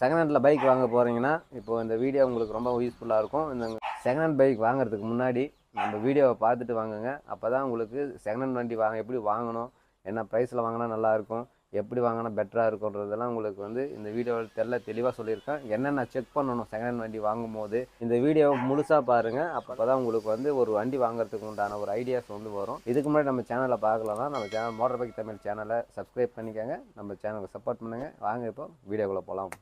Second handle bike வாங்க போகிறீங்கன்னா இப்போது இந்த வீடியோ உங்களுக்கு ரொம்ப யூஸ்ஃபுல்லாக இருக்கும். இந்த செகண்ட் ஹேண்ட் பைக் வாங்குறதுக்கு முன்னாடி நம்ம வீடியோவை பார்த்துட்டு வாங்குங்க. அப்போ தான் உங்களுக்கு செகண்ட் ஹேண்ட் வண்டி எப்படி வாங்கணும், என்ன ப்ரைஸில் வாங்கினா நல்லாயிருக்கும், எப்படி வாங்கினா பெட்டராக இருக்குன்றதெல்லாம் உங்களுக்கு இந்த வீடியோவில் தெளிவாக சொல்லியிருக்கேன். என்னென்ன செக் பண்ணணும் செகண்ட் ஹேண்ட் வண்டி வாங்கும் போது இந்த வீடியோவை முழுசாக பாருங்கள். அப்போ தான் உங்களுக்கு ஒரு வண்டி வாங்குறதுக்கு உண்டான ஒரு ஐடியாஸ் வரும். இதுக்கு முன்னாடி நம்ம சேனலை பார்க்கலன்னா நம்ம சேனல் MotorBike தமிழ் சேனலை சப்ஸ்கிரைப் பண்ணிக்கோங்க. நம்ம சேனலுக்கு சப்போர்ட் பண்ணுங்கள். வாங்க இப்போ வீடியோக்குள்ளே போகலாம்.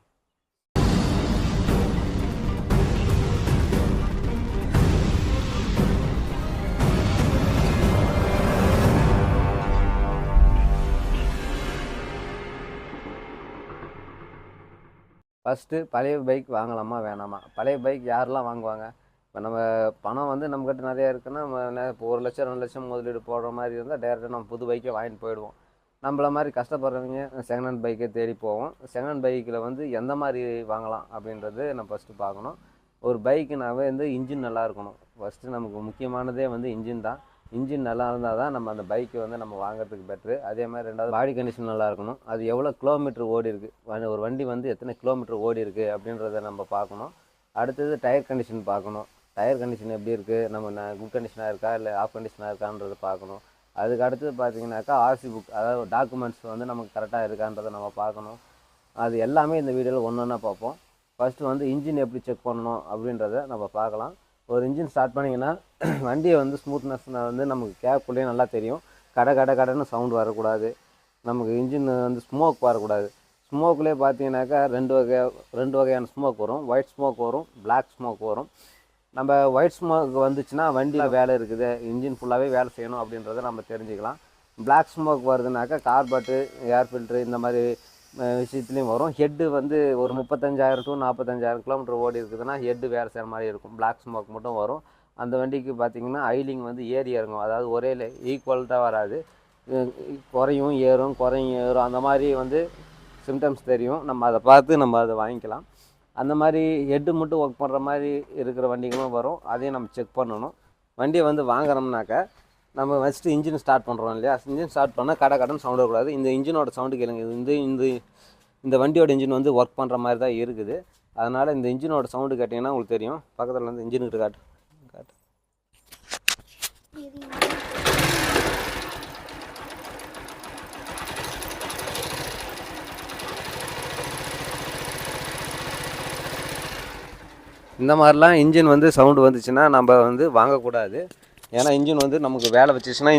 ஃபஸ்ட்டு பழைய பைக் வாங்கலாமா வேணாமா? பழைய பைக் யாரெல்லாம் வாங்குவாங்க? இப்போ நம்ம பணம் நம்மக்கிட்ட நிறையா இருக்குன்னா இப்போ 1 லட்சம் 2 லட்சம் முதலீடு போடுற மாதிரி இருந்தால் டேரெக்டாக நம்ம புது பைக்கை வாங்கிட்டு போயிடுவோம். நம்மள மாதிரி கஷ்டப்படுறவங்க செகண்ட் ஹேண்ட் பைக்கை தேடி போவோம். செகண்ட் ஹேண்ட் பைக்கில் எந்த மாதிரி வாங்கலாம் அப்படின்றது நம்ம ஃபஸ்ட்டு பார்க்கணும். ஒரு பைக்குனாவே இன்ஜின் நல்லா இருக்கணும். ஃபஸ்ட்டு நமக்கு முக்கியமானதே இன்ஜின் தான். இன்ஜின் நல்லா இருந்தால் தான் நம்ம அந்த பைக்கை நம்ம வாங்குறதுக்கு பெட்ரு. அதே மாதிரி ரெண்டாவது பாடி கண்டிஷன் நல்லா இருக்கணும். அது எவ்வளோ கிலோமீட்டர் ஓடி இருக்குது, ஒரு வண்டி எத்தனை கிலோமீட்டர் ஓடி இருக்குது அப்படின்றத நம்ம பார்க்கணும். அடுத்தது டயர் கண்டிஷன் பார்க்கணும். டயர் கண்டிஷன் எப்படி இருக்குது, நம்ம குட் கண்டிஷனாக இருக்கா இல்லை ஆஃப் கண்டிஷனாக இருக்கான்றதை பார்க்கணும். அதுக்கு அடுத்தது பார்த்தீங்கன்னாக்கா ஆர்சி புக், அதாவது டாக்குமெண்ட்ஸ் நமக்கு கரெக்டாக இருக்கான்றதை நம்ம பார்க்கணும். அது எல்லாமே இந்த வீடியோவில் ஒன்று ஒன்றா பார்ப்போம். ஃபஸ்ட்டு இன்ஜின் எப்படி செக் பண்ணணும் அப்படின்றத நம்ம பார்க்கலாம். ஒரு இன்ஜின் ஸ்டார்ட் பண்ணிங்கன்னா வண்டியை ஸ்மூத்னஸ் நமக்கு கேப்குள்ளேயே நல்லா தெரியும். கடைன்னு சவுண்டு வரக்கூடாது. நமக்கு இன்ஜின் ஸ்மோக் வரக்கூடாது. ஸ்மோக்லேயே பார்த்தீங்கன்னாக்கா ரெண்டு வகையான ஸ்மோக் வரும். ஒயிட் ஸ்மோக் வரும், பிளாக் ஸ்மோக் வரும். நம்ம ஒயிட் ஸ்மோக் வந்துச்சுன்னா வண்டியில் வேலை இருக்குது, இன்ஜின் ஃபுல்லாகவே வேலை செய்யணும் அப்படின்றத நம்ம தெரிஞ்சுக்கலாம். பிளாக் ஸ்மோக் வருதுனாக்கா கார்பெட்டு, ஏர் ஃபில்ட்ரு இந்த மாதிரி விஷயத்துலேயும் வரும். ஹெட்டு ஒரு 35,000 to 45,000 கிலோமீட்டர் ஓடி இருக்குதுன்னா ஹெட்டு வேறு செய்கிற மாதிரி இருக்கும். பிளாக் ஸ்மோக் மட்டும் வரும். அந்த வண்டிக்கு பார்த்திங்கன்னா ஐலிங் ஏறி இறங்கும். அதாவது ஒரே ஈக்குவல்ட்டாக வராது, குறையும் ஏறும் அந்த மாதிரி சிம்டம்ஸ் தெரியும். நம்ம அதை பார்த்து நம்ம அதை வாங்கிக்கலாம். அந்த மாதிரி ஹெட்டு மட்டும் ஒர்க் பண்ணுற மாதிரி இருக்கிற வண்டிகளும் வரும். அதையும் நம்ம செக் பண்ணணும். வண்டியை வாங்குறோம்னாக்கா நம்ம ஃபஸ்ட்டு இன்ஜின் ஸ்டார்ட் பண்ணுறோம் இல்லையா? இன்ஜின் ஸ்டார்ட் பண்ணால் கடன் சவுண்ட் வரக்கூடாது. இந்த இன்ஜினோட சவுண்டு கேளுங்க. இந்த வண்டியோட இன்ஜின் ஒர்க் பண்ணுற மாதிரி தான் இருக்குது. அதனால் இந்த இன்ஜினோட சவுண்டு கேட்டிங்கன்னா உங்களுக்கு தெரியும். பக்கத்தில் இன்ஜினுக்கிட்ட காட்டு. இந்த மாதிரிலாம் இன்ஜின் சவுண்டு வந்துச்சுன்னா நம்ம வாங்கக்கூடாது. ஏன்னா இன்ஜின் நமக்கு வேலை வச்சுச்சுன்னா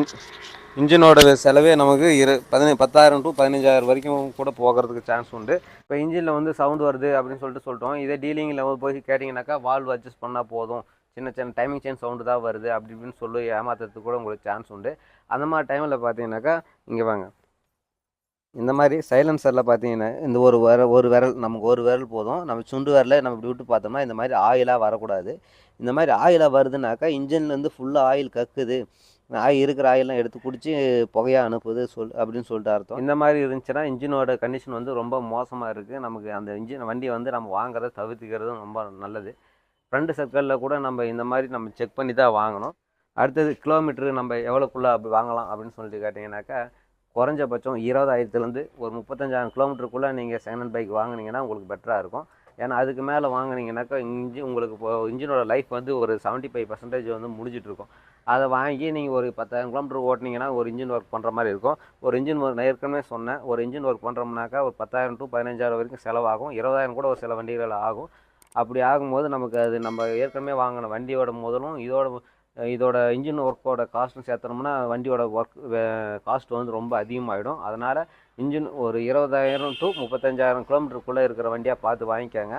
இன்ஜினோட செலவே நமக்கு 10,000 to 15,000 வரைக்கும் கூட போகிறதுக்கு சான்ஸ் உண்டு. இப்போ இன்ஜினில் சவுண்டு வருது அப்படின்னு சொல்லிட்டோம். இதே டீலிங்கில் போய் கேட்டிங்கனாக்கா வால்வ் அட்ஜஸ்ட் பண்ணால் போதும், சின்ன டைமிங் செயின் சவுண்டு தான் வருது அப்படி இப்படின்னு சொல்லி ஏமாத்துறதுக்கு கூட உங்களுக்கு சான்ஸ் உண்டு. அந்த மாதிரி டைமில் பார்த்தீங்கன்னாக்கா இங்கே வாங்க, இந்த மாதிரி சைலன்சரில் பார்த்தீங்கன்னா இந்த ஒரு விரல் நமக்கு ஒரு விரல் போதும். நம்ம சுண்டு விரலை நம்ம இப்படி விட்டு பார்த்தோம்னா இந்த மாதிரி ஆயிலாக வரக்கூடாது. இந்த மாதிரி ஆயிலாக வருதுனாக்கா இன்ஜின்லேருந்து ஃபுல்லாக ஆயில் கக்குது, இருக்கிற ஆயிலெலாம் எடுத்து குடித்து புகையாக அனுப்புது அப்படின்னு சொல்லிட்டு அர்த்தம். இந்த மாதிரி இருந்துச்சுன்னா இன்ஜினோட கண்டிஷன் ரொம்ப மோசமாக இருக்குது. நமக்கு அந்த வண்டியை நம்ம வாங்குறத தவிர்த்துக்கிறது ரொம்ப நல்லது. ஃப்ரண்ட் சர்க்கிளில் கூட நம்ம இந்த மாதிரி நம்ம செக் பண்ணி தான் வாங்கணும். அடுத்தது கிலோமீட்டரு நம்ம எவ்வளோக்குள்ளே அப்படி வாங்கலாம் அப்படின்னு சொல்லிட்டு கேட்டிங்கனாக்கா குறைஞ்சபட்சம் 20,000 ஒரு 35,000 கிலோமீட்டருக்குள்ளே நீங்கள் செகண்ட் ஹேண்ட் பைக் வாங்கினீங்கன்னா உங்களுக்கு பெட்டராக இருக்கும். ஏன்னா அதுக்கு மேலே வாங்கினீங்கன்னாக்கா உங்களுக்கு இன்ஜினோட லைஃப் ஒரு 75% முடிஞ்சிட்ருக்கும். அதை வாங்கி நீங்கள் ஒரு 10,000 கிலோமீட்டர் ஓட்டினீங்கன்னா ஒரு இன்ஜின் ஒர்க் பண்ணுற மாதிரி இருக்கும். ஒரு இன்ஜின் நான் ஏற்கனவே சொன்னேன், ஒரு இன்ஜின் ஒர்க் பண்ணுறோம்னாக்கா ஒரு 10,000 to 15,000 வரைக்கும் செலவாகும். 20,000 கூட ஒரு சில வண்டிகள் ஆகும். அப்படி ஆகும்போது நமக்கு அது நம்ம ஏற்கனவே வாங்கின வண்டியோட முதலும் இதோட இன்ஜின் ஒர்க்கோட காஸ்ட்டும் சேர்த்தனோம்னா வண்டியோட ஒர்க் காஸ்ட் ரொம்ப அதிகமாகிடும். அதனால் இன்ஜின் ஒரு 20,000 to 35,000 கிலோமீட்டருக்குள்ளே இருக்கிற வண்டியாக பார்த்து வாங்கிக்கோங்க.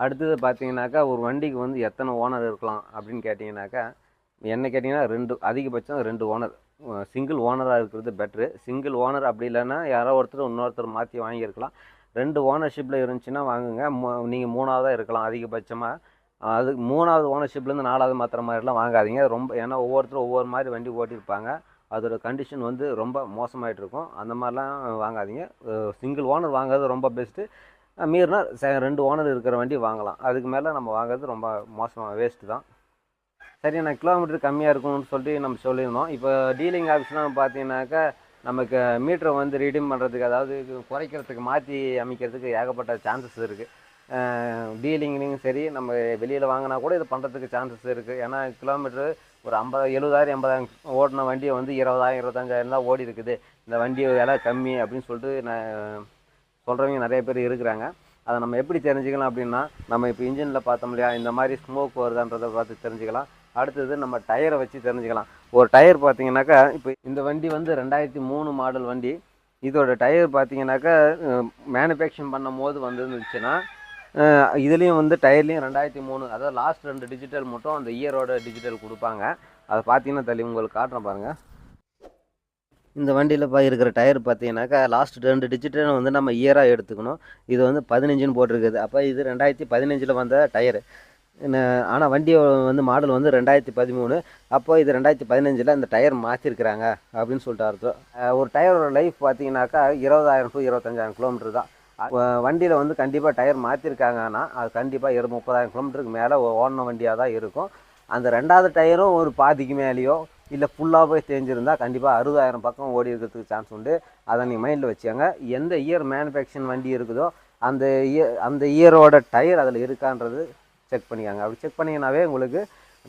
அடுத்தது பார்த்தீங்கன்னாக்கா ஒரு வண்டிக்கு எத்தனை ஓனர் இருக்கலாம் அப்படின்னு கேட்டிங்கனாக்கா, என்ன கேட்டிங்கன்னா அதிகபட்சம் 2 ஓனர். சிங்கிள் ஓனராக இருக்கிறது பெட்ரு. சிங்கிள் ஓனர் அப்படி இல்லைன்னா யாரோ இன்னொருத்தர் மாற்றி வாங்கியிருக்கலாம். 2 ஓனர்ஷிப்பில் இருந்துச்சுன்னா வாங்குங்க. நீங்கள் 3ஆவதாக இருக்கலாம் அதிகபட்சமாக. அது 3ஆவது ஓனர்ஷிப்லேருந்து 4ஆவது மாத்திர மாதிரிலாம் வாங்காதீங்க. ஏன்னா ஒவ்வொருத்தரும் ஒவ்வொரு மாதிரி வண்டி ஓட்டியிருப்பாங்க. அதோட கண்டிஷன் ரொம்ப மோசமாகிட்டு இருக்கும். அந்த மாதிரிலாம் வாங்காதீங்க. சிங்கிள் ஓனர் வாங்குறது ரொம்ப பெஸ்ட்டு. மீறினா 2 ஓனர் இருக்கிற வண்டி வாங்கலாம். அதுக்கு மேலே நம்ம வாங்குறது ரொம்ப மோசமாக வேஸ்ட்டு தான். சரி, நான் கிலோமீட்டர் கம்மியாக இருக்கும்னு சொல்லிட்டு நம்ம சொல்லியிருந்தோம். இப்போ டீலிங் ஆஃபீஸ்லாம் பார்த்தீங்கன்னாக்கா நமக்கு மீட்டரை ரீடீம் பண்ணுறதுக்கு, அதாவது குறைக்கிறதுக்கு, மாற்றி அமைக்கிறதுக்கு ஏகப்பட்ட சான்சஸ் இருக்குது. டீலிங்லேயும் சரி நம்ம வெளியில் வாங்கினா கூட இது பண்ணுறதுக்கு சான்சஸ் இருக்குது. ஏன்னா கிலோமீட்ரு ஒரு 50 70,000 80,000 ஓடின வண்டியை வந்து 20,000 25,000 தான் ஓடி இருக்குது, இந்த வண்டி விலை கம்மி அப்படின்னு சொல்லிட்டு சொல்கிறவங்க நிறைய பேர் இருக்கிறாங்க. அதை நம்ம எப்படி தெரிஞ்சுக்கலாம் அப்படின்னா, நம்ம இப்போ இன்ஜினில் பார்த்தோம் இல்லையா, இந்த மாதிரி ஸ்மோக் வருதான்றதை பார்த்து தெரிஞ்சுக்கலாம். அடுத்தது நம்ம டயரை வச்சு தெரிஞ்சுக்கலாம். ஒரு டயர் பார்த்தீங்கன்னாக்கா, இப்போ இந்த வண்டி வந்து 2003 மாடல் வண்டி. இதோட டயர் பார்த்தீங்கன்னாக்கா மேனுஃபேக்சரிங் பண்ணும் போது வந்துருந்துச்சுன்னா, இதுலேயும் வந்து டயர்லேயும் 2003, அதாவது லாஸ்ட் 2 டிஜிட்டல் மட்டும் அந்த இயரோட டிஜிட்டல் கொடுப்பாங்க. அதை பார்த்தீங்கன்னா தள்ளி உங்களுக்கு காட்டுறேன் பாருங்கள். இந்த வண்டியில் இருக்கிற டயர் பார்த்தீங்கன்னாக்கா லாஸ்ட் 2 டிஜிட்டல் வந்து நம்ம இயராக எடுத்துக்கணும். இது வந்து 15ன்னு போட்டிருக்குது. அப்போ இது 2015 வந்த டயரு. ஆனால் வண்டி வந்து மாடல் வந்து 2013. அப்போ இது 2015 இந்த டயர் மாற்றிருக்கிறாங்க அப்படின்னு சொல்லிட்டு அர்த்தம். ஒரு டயரோட லைஃப் பார்த்தீங்கன்னாக்கா 20,000 to 25,000 கிலோமீட்டர் தான். வண்டியில் வந்து கண்டிப்பாக டயர் மாற்றிருக்காங்கன்னா அது கண்டிப்பாக 30,000 கிலோமீட்டருக்கு மேலே ஓடின வண்டியாக தான் இருக்கும். அந்த 2வது டயரும் ஒரு பாதிக்கு மேலேயோ இல்லை ஃபுல்லாக போய் தேஞ்சிருந்தால் கண்டிப்பாக 60,000 பக்கம் ஓடி இருக்கிறதுக்கு சான்ஸ் உண்டு. அதை நீங்கள் மைண்டில் வச்சுக்கோங்க. எந்த இயர் மேனுஃபேக்சரிங் வண்டி இருக்குதோ அந்த இயரோட டயர் அதில் இருக்கான்றது செக் பண்ணிக்காங்க. அப்படி செக் பண்ணிங்கனாவே உங்களுக்கு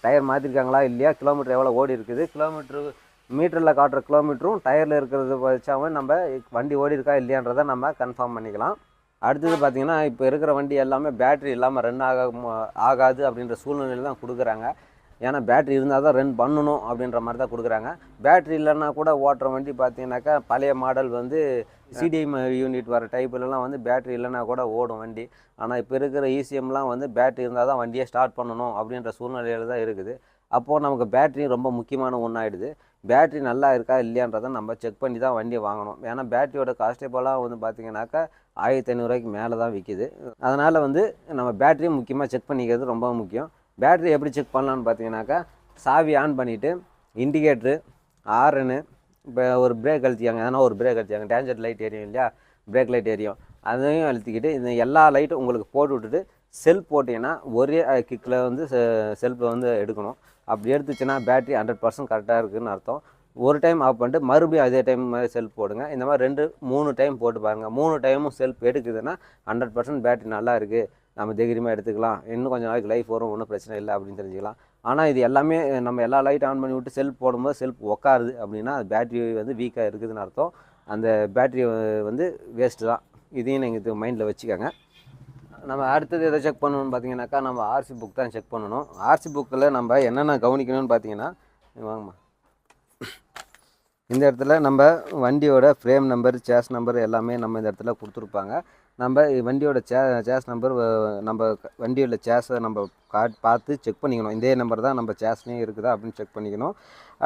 டயர் மாற்றிருக்காங்களா இல்லையா, கிலோமீட்டர் எவ்வளோ ஓடி இருக்குது, கிலோமீட்ரு மீட்டரில் காட்டுற கிலோமீட்டரும் டயரில் இருக்கிறத வச்சாவே நம்ம வண்டி ஓடி இருக்கா இல்லையான்றதை நம்ம கன்ஃபார்ம் பண்ணிக்கலாம். அடுத்தது பார்த்திங்கன்னா, இப்போ இருக்கிற வண்டி எல்லாமே பேட்ரி இல்லாமல் ரன் ஆகாது அப்படின்ற சூழ்நிலையில் தான் கொடுக்குறாங்க. ஏன்னா பேட்ரி இருந்தால் தான் ரன் பண்ணணும் அப்படின்ற மாதிரி தான் கொடுக்குறாங்க. பேட்ரி இல்லைன்னா கூட ஓட்டுற வண்டி பார்த்தீங்கன்னாக்கா பழைய மாடல் வந்து சிடிஎம் யூனிட் வர டைப்புலலாம் வந்து பேட்ரி இல்லைன்னா கூட ஓடும் வண்டி. ஆனால் இப்போ இருக்கிற இசிஎம்லாம் வந்து பேட்ரி இருந்தால் தான் வண்டியை ஸ்டார்ட் பண்ணணும் அப்படின்ற சூழ்நிலையில் தான் இருக்குது. அப்போது நமக்கு பேட்ரி ரொம்ப முக்கியமான ஒன்றாயிடுது. பேட்ரி நல்லா இருக்கா இல்லையான்றதை நம்ம செக் பண்ணி தான் வண்டியை வாங்கணும். ஏன்னா பேட்டரியோட காஸ்ட்டே போலாம் வந்து பார்த்திங்கனாக்கா 1,500 ரூபாய்க்கு மேலே தான் விற்கிது. அதனால் வந்து நம்ம பேட்டரியும் முக்கியமாக செக் பண்ணிக்கிறது ரொம்ப முக்கியம். பேட்ரி எப்படி செக் பண்ணலான்னு பார்த்தீங்கன்னாக்கா, சாவி ஆன் பண்ணிவிட்டு இண்டிகேட்ரு, ஆரனு, இப்போ ஒரு பிரேக் அழுத்திக்காங்க, ஏன்னா ஒரு பிரேக் அழுத்திக்காங்க, டேஞ்சர் லைட் எரியும் இல்லையா, பிரேக் லைட் எரியும், அதையும் அழுத்திக்கிட்டு இந்த எல்லா லைட்டும் உங்களுக்கு போட்டு விட்டுட்டு செல்ஃப் போட்டிங்கன்னா ஒரே கிக்கில் வந்து செல்ஃபில் வந்து எடுக்கணும். அப்படி எடுத்துச்சுன்னா பேட்ரி 100% கரெக்டாக இருக்குதுன்னு அர்த்தம். ஒரு டைம் ஆஃப் பண்ணிட்டு மறுபடியும் அதே டைம் மாதிரி செல்ஃப் போடுங்க. இந்த மாதிரி 2-3 டைம் போட்டு பாருங்கள். 3 டைமும் செல்ஃப் எடுக்குதுன்னா 100% பேட்ரி நல்லா இருக்குது, நம்ம தைரியமாக எடுத்துக்கலாம், இன்னும் கொஞ்சம் நாளைக்கு லைஃப் வரும், ஒன்றும் பிரச்சனை இல்லை அப்படின்னு தெரிஞ்சுக்கலாம். ஆனால் இது எல்லாமே நம்ம எல்லா லைட் ஆன் பண்ணி விட்டு செல்ஃப் போடும்போது செல்ஃப் உட்காருது அப்படின்னா அது பேட்ரி வந்து வீக்காக இருக்குதுன்னு அர்த்தம். அந்த பேட்ரி வந்து வேஸ்ட்டு தான். இதையும் நீங்கள் இது மைண்டில் வச்சுக்கோங்க. நம்ம அடுத்தது எதை செக் பண்ணணும்னு பார்த்தீங்கன்னாக்கா, நம்ம ஆர்சி புக் தான் செக் பண்ணணும். ஆர்சி புக்கில் நம்ம என்னென்ன கவனிக்கணும்னு பார்த்தீங்கன்னா, வாங்கம்மா, இந்த இடத்துல நம்ம வண்டியோட ஃப்ரேம் நம்பர், சேஸ் நம்பர் எல்லாமே நம்ம இந்த இடத்துல கொடுத்துருப்பாங்க. நம்ம வண்டியோட சேஸ் நம்பர், நம்ம வண்டியோட சேஸை நம்ம பார்த்து செக் பண்ணிக்கணும். இதே நம்பர் தான் நம்ம சேஸ்லேயும் இருக்குதா அப்படின்னு செக் பண்ணிக்கணும்.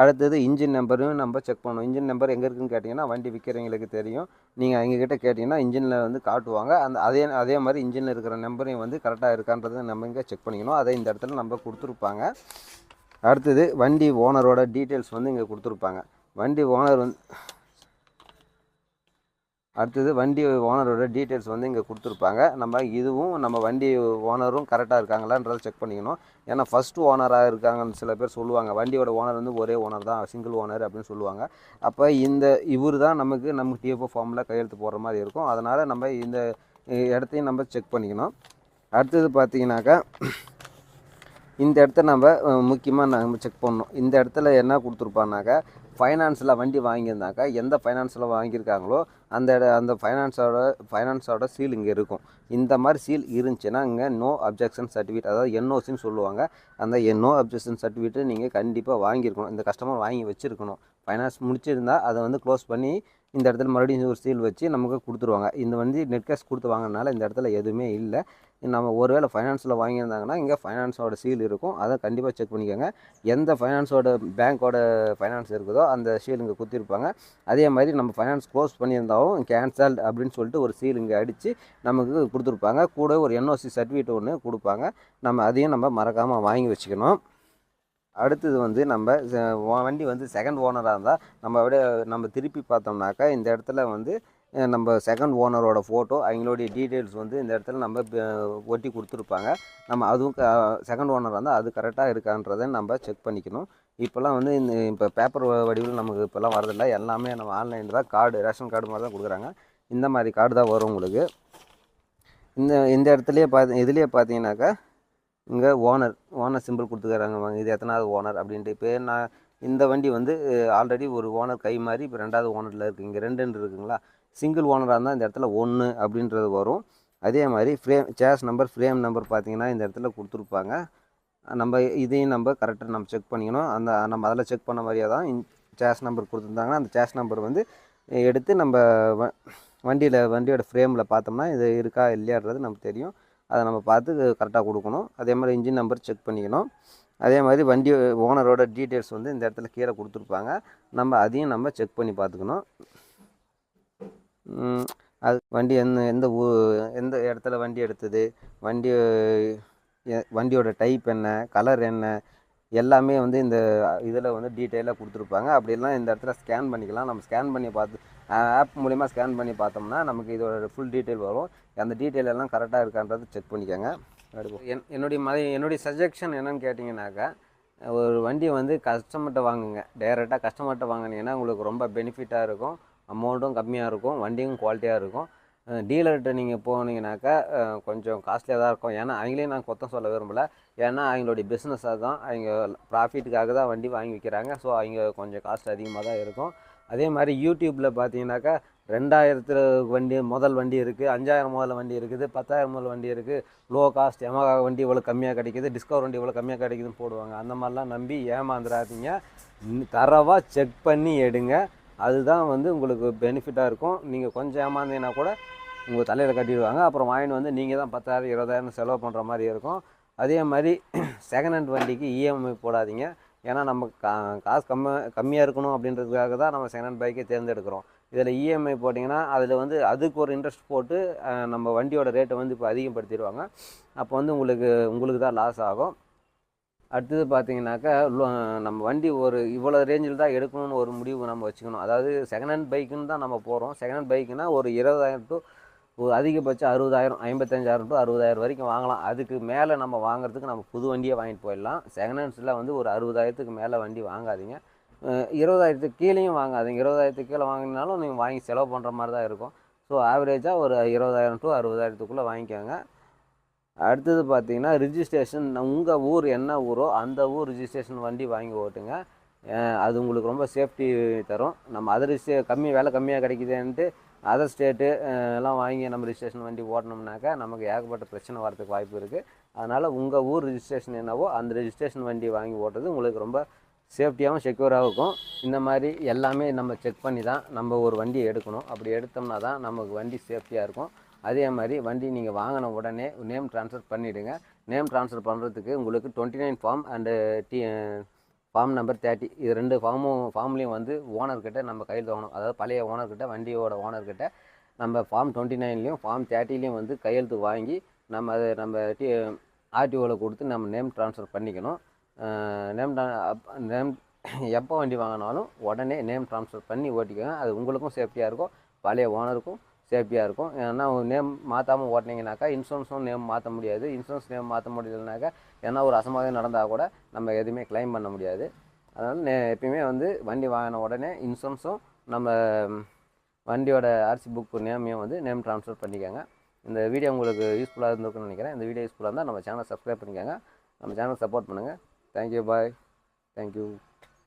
அடுத்தது இன்ஜின் நம்பரும் நம்ம செக் பண்ணணும். இன்ஜின் நம்பர் எங்கே இருக்குதுன்னு கேட்டிங்கன்னா வண்டி விற்கிறவங்களுக்கு தெரியும். நீங்கள் எங்ககிட்ட கேட்டிங்கன்னா இன்ஜினில் வந்து காட்டுவாங்க. அதே மாதிரி இன்ஜினில் இருக்கிற நம்பரையும் வந்து கரெக்டாக இருக்கான்றதை நம்ம இங்கே செக் பண்ணிக்கணும். அதை இந்த இடத்துல நம்ம கொடுத்துருப்பாங்க. அடுத்தது வண்டி ஓனரோட டீட்டெயில்ஸ் வந்து இங்கே கொடுத்துருப்பாங்க. வண்டி ஓனரோட டீட்டெயில்ஸ் வந்து இங்கே கொடுத்துருப்பாங்க. நம்ம இதுவும் நம்ம வண்டி ஓனரும் கரெக்டாக இருக்காங்களான்றதை செக் பண்ணிக்கணும். ஏன்னா ஃபஸ்ட்டு ஓனராக இருக்காங்கன்னு சில பேர் சொல்லுவாங்க. வண்டியோட ஓனர் வந்து ஒரே ஓனர் தான், சிங்கிள் ஓனர் அப்படின்னு சொல்லுவாங்க. அப்போ இவர் தான் நமக்கு டிஎஃப்ஓ ஃபார்மில் கையெழுத்து போடுற மாதிரி இருக்கும். அதனால் நம்ம இந்த இடத்தையும் நம்ம செக் பண்ணிக்கணும். அடுத்தது பார்த்தீங்கன்னாக்கா, இந்த இடத்த நம்ம முக்கியமாக நம்ம செக் பண்ணணும். இந்த இடத்துல என்ன கொடுத்துருப்பானாக்கா, ஃபைனான்ஸில் வண்டி வாங்கியிருந்தாக்கா எந்த ஃபைனான்ஸில் வாங்கியிருக்காங்களோ அந்த ஃபைனான்ஸோட சீல் இங்கே இருக்கும். இந்த மாதிரி சீல் இருந்துச்சுன்னா இங்கே நோ அப்ஜெக்ஷன் சர்டிஃபிகேட், அதாவது என்ஓசின்னு சொல்லுவாங்க. அந்த நோ அப்ஜெக்ஷன் சர்டிஃபிகேட்டு நீங்கள் கண்டிப்பாக வாங்கியிருக்கணும். இந்த கஸ்டமர் வாங்கி வச்சுருக்கணும். ஃபைனான்ஸ் முடிச்சிருந்தால் அதை வந்து க்ளோஸ் பண்ணி இந்த இடத்துல மறுபடியும் ஒரு சீல் வச்சு நமக்கு கொடுத்துருவாங்க. இந்த வண்டி நெட் கேஷ் கொடுத்து வாங்கினால இந்த இடத்துல எதுவுமே இல்லை. நம்ம ஒருவேளை ஃபைனான்ஸில் வாங்கியிருந்தாங்கன்னா இங்கே ஃபைனான்ஸோட சீல் இருக்கும். அதை கண்டிப்பாக செக் பண்ணிக்கோங்க. எந்த ஃபைனான்ஸோட பேங்க்கோட ஃபைனான்ஸ் இருக்குதோ அந்த சீல் இங்கே குத்திருப்பாங்க. அதே மாதிரி நம்ம ஃபைனான்ஸ் க்ளோஸ் பண்ணியிருந்தாலும் கேன்சல்ட் அப்படின்னு சொல்லிட்டு ஒரு சீல் இங்கே அடித்து நமக்கு கொடுத்துருப்பாங்க. கூட ஒரு என்ஓசி சர்டிஃபிகேட் ஒன்று கொடுப்பாங்க. நம்ம அதையும் நம்ம மறக்காமல் வாங்கி வச்சுக்கணும். அடுத்தது வந்து நம்ம வண்டி வந்து செகண்ட் ஓனராக இருந்தால் நம்ம திருப்பி பார்த்தோம்னாக்கா இந்த இடத்துல வந்து நம்ம செகண்ட் ஓனரோட ஃபோட்டோ, அவங்களுடைய டீட்டெயில்ஸ் வந்து இந்த இடத்துல நம்ம ஒட்டி கொடுத்துருப்பாங்க. நம்ம அதுவும் செகண்ட் ஓனராக இருந்தால் அது கரெக்டாக இருக்கான்றதை நம்ம செக் பண்ணிக்கணும். இப்போல்லாம் வந்து இப்போ பேப்பர் வடிவில் நமக்கு இப்போல்லாம் வரதில்லை. எல்லாமே நம்ம ஆன்லைனில் தான் ரேஷன் கார்டு மாதிரி தான் கொடுக்குறாங்க. இந்த மாதிரி கார்டு தான் வரும் உங்களுக்கு. இந்த இடத்துலையே இதுலேயே பார்த்தீங்கன்னாக்கா இங்கே ஓனர் சிம்பிள் கொடுத்துக்கிறாங்க. இது எத்தனாவது ஓனர் அப்படின்ட்டு. இப்போ நான் இந்த வண்டி வந்து ஆல்ரெடி ஒரு ஓனர் கை மாறி இப்போ 2வது ஓனரில் இருக்குது. இங்கே 2 இருக்குங்களா. சிங்கிள் ஓனராக இருந்தால் இந்த இடத்துல 1 அப்படின்றது வரும். அதே மாதிரி ஃப்ரேம் நம்பர் பார்த்தீங்கன்னா இந்த இடத்துல கொடுத்துருப்பாங்க. நம்ம இதையும் நம்ம கரெக்டாக நம்ம செக் பண்ணிக்கணும். நம்ம அதில் செக் பண்ண மாதிரியே தான் சேஸ் நம்பர் கொடுத்துருந்தாங்கன்னா அந்த சேஸ் நம்பர் வந்து எடுத்து நம்ம வண்டியோட ஃப்ரேமில் பார்த்தோம்னா இது இருக்கா இல்லையான்றது நமக்கு தெரியும். அதை நம்ம பார்த்து கரெக்டாக கொடுக்கணும். அதே மாதிரி இன்ஜின் நம்பர் செக் பண்ணிக்கணும். அதே மாதிரி வண்டி ஓனரோட டீட்டெயில்ஸ் வந்து இந்த இடத்துல கீழே கொடுத்துருப்பாங்க. நம்ம அதையும் நம்ம செக் பண்ணி பார்த்துக்கணும். அது வண்டி எந்த இடத்துல வண்டி எடுத்தது, வண்டியோட டைப் என்ன, கலர் என்ன, எல்லாமே வந்து இந்த இதில் வந்து டீட்டெயிலாக கொடுத்துருப்பாங்க. அப்படிலாம் இந்த இடத்துல ஸ்கேன் பண்ணிக்கலாம். நம்ம ஸ்கேன் பண்ணி பார்த்து ஆப் மூலிமா ஸ்கேன் பண்ணி பார்த்தோம்னா நமக்கு இதோட ஃபுல் டீட்டெயில் வரும். அந்த டீட்டெயில் எல்லாம் கரெக்டாக இருக்கான்றது செக் பண்ணிக்கோங்க. என்னுடைய சஜஷன் என்னன்னு கேட்டிங்கனாக்கா, ஒரு வண்டியை வந்து கஸ்டமர்கிட்ட வாங்குங்க. டைரெக்டாக கஸ்டமர்கிட்ட வாங்கினீங்கன்னா உங்களுக்கு ரொம்ப பெனிஃபிட்டாக இருக்கும். அமௌண்ட்டும் கம்மியாக இருக்கும், வண்டியும் குவாலிட்டியாக இருக்கும். டீலர்கிட்ட நீங்கள் போனீங்கன்னாக்கா கொஞ்சம் காஸ்ட்லியாக தான் இருக்கும். ஏன்னா அவங்களையும் நான் குத்தம் சொல்ல விரும்பலை. ஏன்னா அவங்களுடைய பிஸ்னஸாக தான், அவங்க ப்ராஃபிட்டுக்காக தான் வண்டி வாங்கி விற்கிறாங்க. ஸோ அவங்க கொஞ்சம் காஸ்ட் அதிகமாக தான் இருக்கும். அதே மாதிரி யூடியூப்பில் பார்த்தீங்கன்னாக்கா 2000 முதல் வண்டி இருக்குது, 5000 முதல் வண்டி இருக்குது, 10,000 முதல் வண்டி இருக்குது, லோ காஸ்ட் யமஹா வண்டி இவ்வளோ கம்மியாக கிடைக்கிது, டிஸ்கவர் வண்டி இவ்வளோ கம்மியாக கிடைக்குதுன்னு போடுவாங்க. அந்த மாதிரிலாம் நம்பி ஏமாந்துடாதீங்க. தரவாக செக் பண்ணி எடுங்க. அதுதான் வந்து உங்களுக்கு பெனிஃபிட்டாக இருக்கும். நீங்கள் கொஞ்சம் ஏமாந்தீங்கன்னா கூட உங்கள் தலையில் கட்டிடுவாங்க. அப்புறம் வாங்கிட்டு வந்து நீங்கள் தான் 10,000 20,000 செலவு பண்ணுற மாதிரி இருக்கும். அதே மாதிரி செகண்ட் ஹேண்ட் வண்டிக்கு இஎம்ஐ போடாதீங்க. ஏன்னா நம்ம காசு கம்மியாக இருக்கணும் அப்படின்றதுக்காக தான் நம்ம செகண்ட் ஹேண்ட் பைக்கை தேர்ந்தெடுக்கிறோம். இதில் இஎம்ஐ போட்டிங்கன்னா அதில் வந்து அதுக்கு ஒரு இன்ட்ரெஸ்ட் போட்டு நம்ம வண்டியோட ரேட்டை வந்து இப்போ அதிகப்படுத்திடுவாங்க. அப்போ வந்து உங்களுக்கு தான் லாஸ் ஆகும். அடுத்தது பார்த்தீங்கன்னாக்கா நம்ம வண்டி ஒரு இவ்வளோ ரேஞ்சில் தான் எடுக்கணும்னு ஒரு முடிவு நம்ம வச்சுக்கணும். அதாவது செகண்ட் ஹேண்ட் பைக்குன்னு தான் நம்ம போகிறோம். செகண்ட் ஹேண்ட் பைக்குனா ஒரு 20,000 டு ஒரு அதிகபட்சம் 60,000, 55,000 டு 60,000 வரைக்கும் வாங்கலாம். அதுக்கு மேலே நம்ம வாங்குறதுக்கு நம்ம புது வண்டியை வாங்கிட்டு போயிடலாம். செகண்ட் ஹேண்ட்ஸில் வந்து ஒரு 60,000க்கு மேலே வண்டி வாங்காதீங்க. 20,000க்கு கீழேயும் வாங்காதீங்க. 20,000க்கு கீழே வாங்கினாலும் நீங்கள் வாங்கி செலவு பண்ணுற மாதிரி தான் இருக்கும். ஸோ ஆவரேஜாக ஒரு 20,000 டு 60,000த்துக்குள்ளே வாங்கிக்கோங்க. அடுத்தது பார்த்தீங்கன்னா ரிஜிஸ்ட்ரேஷன், உங்கள் ஊர் என்ன ஊரோ அந்த ஊர் ரிஜிஸ்ட்ரேஷன் வண்டி வாங்கி ஓட்டுங்க. அது உங்களுக்கு ரொம்ப சேஃப்டி தரும். நம்ம அதர் விலை கம்மியாக கிடைக்குதுன்ட்டு அதர் ஸ்டேட்டு எல்லாம் வாங்கி நம்ம ரிஜிஸ்ட்ரேஷன் வண்டி ஓட்டினோம்னாக்கா நமக்கு ஏகப்பட்ட பிரச்சனை வரதுக்கு வாய்ப்பு இருக்குது. அதனால் உங்கள் ஊர் ரிஜிஸ்ட்ரேஷன் என்னவோ அந்த ரிஜிஸ்ட்ரேஷன் வண்டி வாங்கி ஓட்டுறது உங்களுக்கு ரொம்ப சேஃப்டியாகவும் செக்யூராகவும் இருக்கும். இந்த மாதிரி எல்லாமே நம்ம செக் பண்ணி தான் நம்ம ஒரு வண்டியை எடுக்கணும். அப்படி எடுத்தோம்னா தான் நமக்கு வண்டி சேஃப்டியாக இருக்கும். அதே மாதிரி வண்டி நீங்கள் வாங்கின உடனே நேம் ட்ரான்ஸ்ஃபர் பண்ணிவிடுங்க. நேம் ட்ரான்ஸ்ஃபர் பண்ணுறதுக்கு உங்களுக்கு 29 ஃபார்ம் அண்டு ஃபார்ம் நம்பர் 30, இது 2 ஃபார்ம்லேயும் வந்து ஓனர்கிட்ட நம்ம கையில் வாங்கணும். அதாவது பழைய ஓனர்கிட்ட, வண்டியோட ஓனர்கிட்ட நம்ம ஃபார்ம் 29லேயும் ஃபார்ம் 30லேயும் வந்து கையெழுத்து வாங்கி நம்ம ஆர்டிஓவில் கொடுத்து நம்ம நேம் ட்ரான்ஸ்ஃபர் பண்ணிக்கணும். நேம் எப்போ வண்டி வாங்கினாலும் உடனே நேம் ட்ரான்ஸ்ஃபர் பண்ணி ஓட்டிக்கோங்க. அது உங்களுக்கும் சேஃப்டியாக இருக்கும், பழைய ஓனருக்கும் சேஃப்டியாக இருக்கும். ஏன்னா நேம் மாற்றாமல் ஓட்டினீங்கனாக்கா இன்சூரன்ஸும் நேம் மாற்ற முடியாது. இன்சூரன்ஸ் நேம் மாற்ற முடியலனாக்கா ஏன்னா ஒரு அசம்பாவிதம் நடந்தால் கூட நம்ம எதுவுமே கிளைம் பண்ண முடியாது. அதனால் எப்பயுமே வந்து வண்டி வாங்கின உடனே இன்சூரன்ஸும் நம்ம வண்டியோட ஆர்சி புக் நேமையும் வந்து நேம் ட்ரான்ஸ்ஃபர் பண்ணிக்கோங்க. இந்த வீடியோ உங்களுக்கு யூஸ்ஃபுல்லாக இருந்திருக்குன்னு நினைக்கிறேன். இந்த வீடியோ யூஸ்ஃபுல்லாக இருந்தால் நம்ம சேனலை சப்ஸ்கிரைப் பண்ணிக்கோங்க. நம்ம சேனலை சப்போர்ட் பண்ணுங்கள். தேங்க்யூ, பாய், தேங்க்யூ.